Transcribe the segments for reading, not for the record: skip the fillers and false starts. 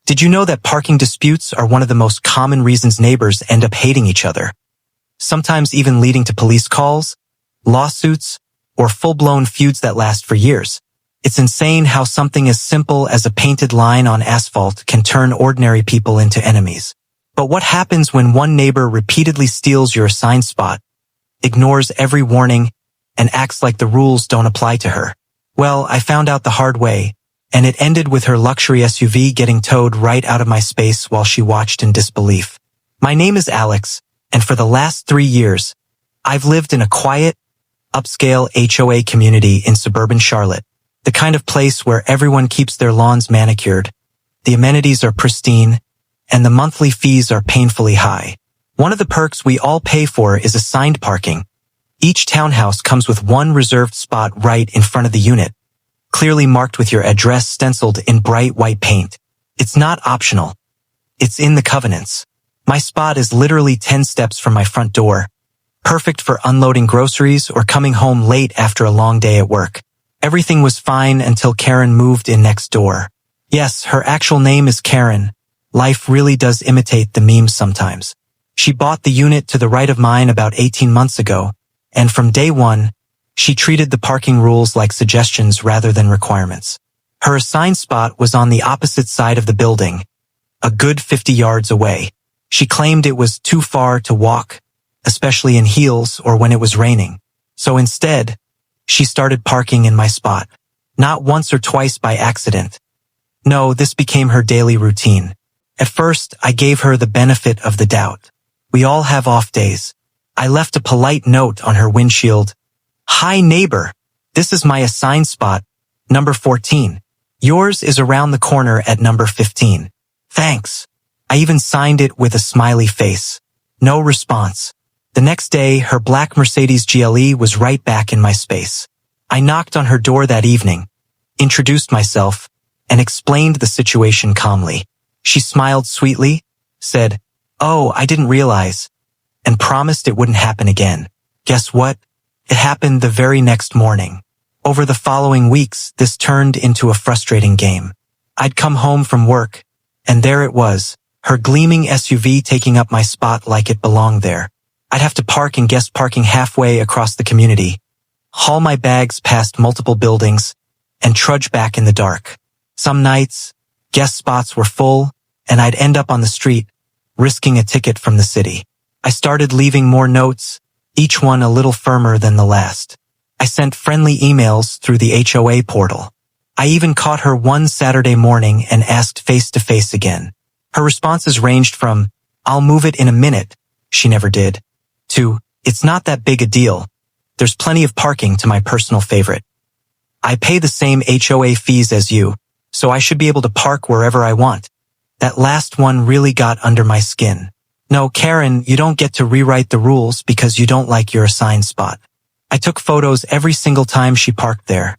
Did you know that parking disputes are one of the most common reasons neighbors end up hating each other? Sometimes even leading to police calls, lawsuits, or full-blown feuds that last for years. It's insane how something as simple as a painted line on asphalt can turn ordinary people into enemies. But what happens when one neighbor repeatedly steals your assigned spot, ignores every warning, and acts like the rules don't apply to her? Well, I found out the hard way, and it ended with her luxury SUV getting towed right out of my space while she watched in disbelief. My name is Alex, and for the last 3 years, I've lived in a quiet, upscale HOA community in suburban Charlotte, the kind of place where everyone keeps their lawns manicured, the amenities are pristine, and the monthly fees are painfully high. One of the perks we all pay for is assigned parking. Each townhouse comes with one reserved spot right in front of the unit, clearly marked with your address stenciled in bright white paint. It's not optional. It's in the covenants. My spot is literally 10 steps from my front door, perfect for unloading groceries or coming home late after a long day at work. Everything was fine until Karen moved in next door. Yes, her actual name is Karen. Life really does imitate the memes sometimes. She bought the unit to the right of mine about 18 months ago, and from day one, she treated the parking rules like suggestions rather than requirements. Her assigned spot was on the opposite side of the building, a good 50 yards away. She claimed it was too far to walk, especially in heels or when it was raining. So instead, she started parking in my spot. Not once or twice by accident. No, this became her daily routine. At first, I gave her the benefit of the doubt. We all have off days. I left a polite note on her windshield. Hi neighbor, this is my assigned spot, number 14. Yours is around the corner at number 15. Thanks. I even signed it with a smiley face. No response. The next day, her black Mercedes GLE was right back in my space. I knocked on her door that evening, introduced myself, and explained the situation calmly. She smiled sweetly, said, "Oh, I didn't realize," and promised it wouldn't happen again. Guess what? It happened the very next morning. Over the following weeks, this turned into a frustrating game. I'd come home from work, and there it was, her gleaming SUV taking up my spot like it belonged there. I'd have to park in guest parking halfway across the community, haul my bags past multiple buildings, and trudge back in the dark. Some nights, guest spots were full, and I'd end up on the street, risking a ticket from the city. I started leaving more notes, each one a little firmer than the last. I sent friendly emails through the HOA portal. I even caught her one Saturday morning and asked face-to-face again. Her responses ranged from, "I'll move it in a minute," she never did, to, "It's not that big a deal. There's plenty of parking," to my personal favorite. "I pay the same HOA fees as you, so I should be able to park wherever I want." That last one really got under my skin. "No, Karen, you don't get to rewrite the rules because you don't like your assigned spot." I took photos every single time she parked there.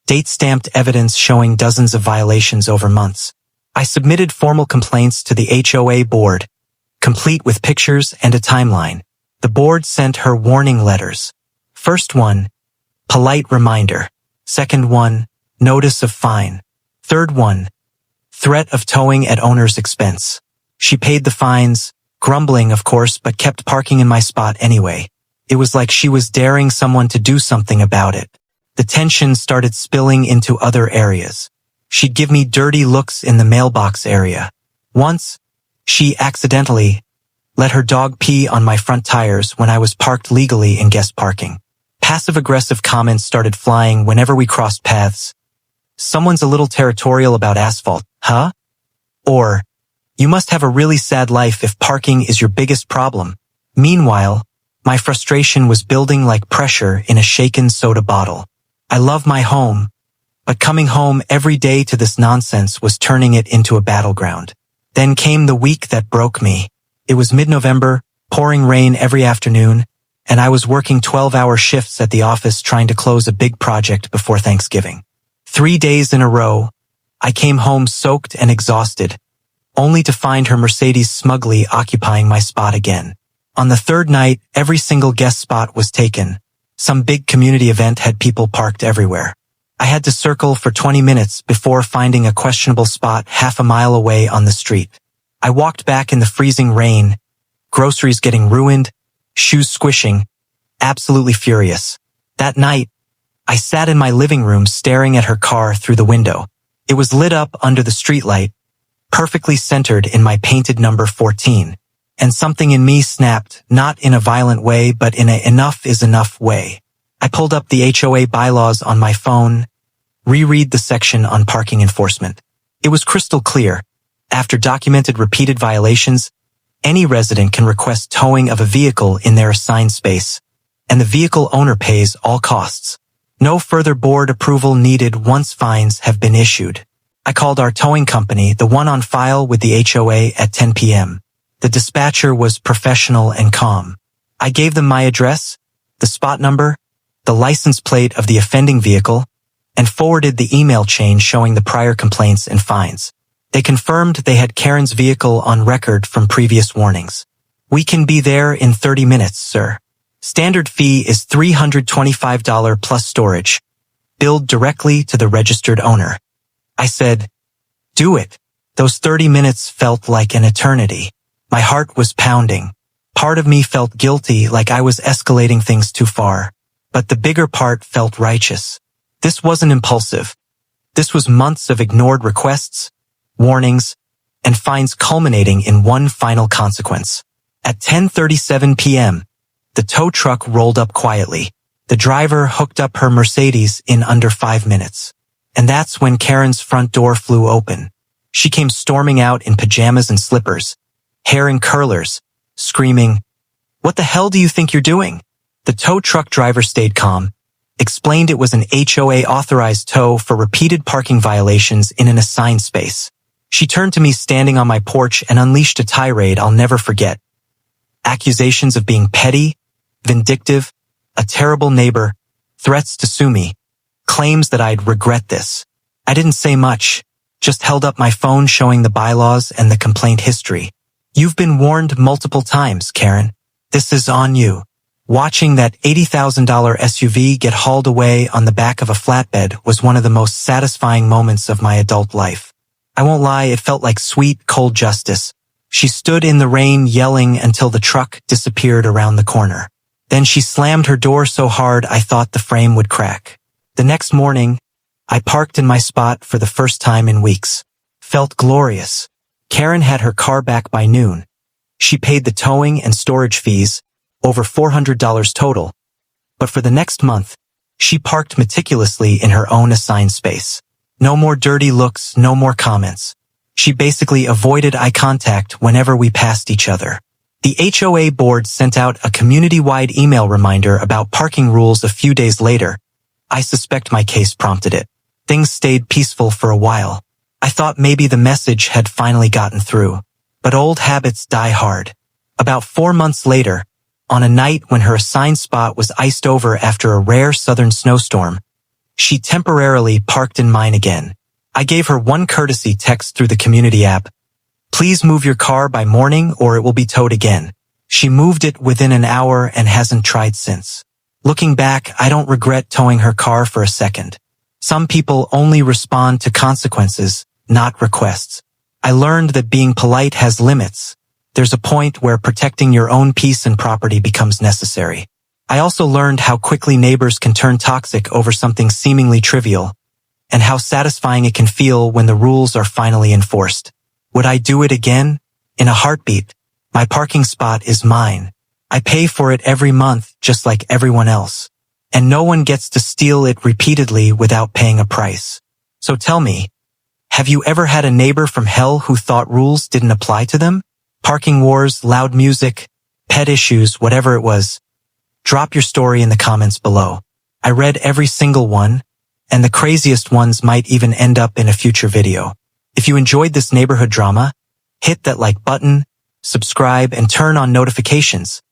Date-stamped evidence showing dozens of violations over months. I submitted formal complaints to the HOA board, complete with pictures and a timeline. The board sent her warning letters. First one, polite reminder. Second one, notice of fine. Third one, threat of towing at owner's expense. She paid the fines, grumbling of course, but kept parking in my spot anyway. It was like she was daring someone to do something about it. The tension started spilling into other areas. She'd give me dirty looks in the mailbox area. Once, she accidentally let her dog pee on my front tires when I was parked legally in guest parking. Passive-aggressive comments started flying whenever we crossed paths. "Someone's a little territorial about asphalt, huh?" Or, "You must have a really sad life if parking is your biggest problem." Meanwhile, my frustration was building like pressure in a shaken soda bottle. I love my home, but coming home every day to this nonsense was turning it into a battleground. Then came the week that broke me. It was mid-November, pouring rain every afternoon, and I was working 12-hour shifts at the office trying to close a big project before Thanksgiving. 3 days in a row, I came home soaked and exhausted, only to find her Mercedes smugly occupying my spot again. On the third night, every single guest spot was taken. Some big community event had people parked everywhere. I had to circle for 20 minutes before finding a questionable spot half a mile away on the street. I walked back in the freezing rain, groceries getting ruined, shoes squishing, absolutely furious. That night, I sat in my living room staring at her car through the window. It was lit up under the streetlight, perfectly centered in my painted number 14. And something in me snapped, not in a violent way, but in a enough is enough way. I pulled up the HOA bylaws on my phone, reread the section on parking enforcement. It was crystal clear. After documented repeated violations, any resident can request towing of a vehicle in their assigned space, and the vehicle owner pays all costs. No further board approval needed once fines have been issued. I called our towing company, the one on file with the HOA, at 10 p.m. The dispatcher was professional and calm. I gave them my address, the spot number, the license plate of the offending vehicle, and forwarded the email chain showing the prior complaints and fines. They confirmed they had Karen's vehicle on record from previous warnings. "We can be there in 30 minutes, sir. Standard fee is $325 plus storage, billed directly to the registered owner." I said, "Do it." Those 30 minutes felt like an eternity. My heart was pounding. Part of me felt guilty, like I was escalating things too far. But the bigger part felt righteous. This wasn't impulsive. This was months of ignored requests, warnings, and fines culminating in one final consequence. At 10:37 p.m., the tow truck rolled up quietly. The driver hooked up her Mercedes in under 5 minutes. And that's when Karen's front door flew open. She came storming out in pajamas and slippers, hair in curlers, screaming, "What the hell do you think you're doing?" The tow truck driver stayed calm, explained it was an HOA authorized tow for repeated parking violations in an assigned space. She turned to me standing on my porch and unleashed a tirade I'll never forget. Accusations of being petty, vindictive, a terrible neighbor, threats to sue me, claims that I'd regret this. I didn't say much, just held up my phone showing the bylaws and the complaint history. "You've been warned multiple times, Karen. This is on you." Watching that $80,000 SUV get hauled away on the back of a flatbed was one of the most satisfying moments of my adult life. I won't lie, it felt like sweet, cold justice. She stood in the rain yelling until the truck disappeared around the corner. Then she slammed her door so hard I thought the frame would crack. The next morning, I parked in my spot for the first time in weeks. Felt glorious. Karen had her car back by noon. She paid the towing and storage fees, over $400 total. But for the next month, she parked meticulously in her own assigned space. No more dirty looks, no more comments. She basically avoided eye contact whenever we passed each other. The HOA board sent out a community-wide email reminder about parking rules a few days later. I suspect my case prompted it. Things stayed peaceful for a while. I thought maybe the message had finally gotten through. But old habits die hard. About 4 months later, on a night when her assigned spot was iced over after a rare southern snowstorm, she temporarily parked in mine again. I gave her one courtesy text through the community app. "Please move your car by morning or it will be towed again." She moved it within an hour and hasn't tried since. Looking back, I don't regret towing her car for a second. Some people only respond to consequences, not requests. I learned that being polite has limits. There's a point where protecting your own peace and property becomes necessary. I also learned how quickly neighbors can turn toxic over something seemingly trivial, and how satisfying it can feel when the rules are finally enforced. Would I do it again? In a heartbeat. My parking spot is mine. I pay for it every month just like everyone else. And no one gets to steal it repeatedly without paying a price. So tell me, have you ever had a neighbor from hell who thought rules didn't apply to them? Parking wars, loud music, pet issues, whatever it was. Drop your story in the comments below. I read every single one, and the craziest ones might even end up in a future video. If you enjoyed this neighborhood drama, hit that like button, subscribe, and turn on notifications.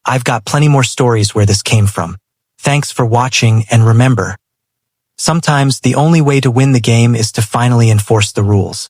I've got plenty more stories where this came from. Thanks for watching, and remember, sometimes the only way to win the game is to finally enforce the rules.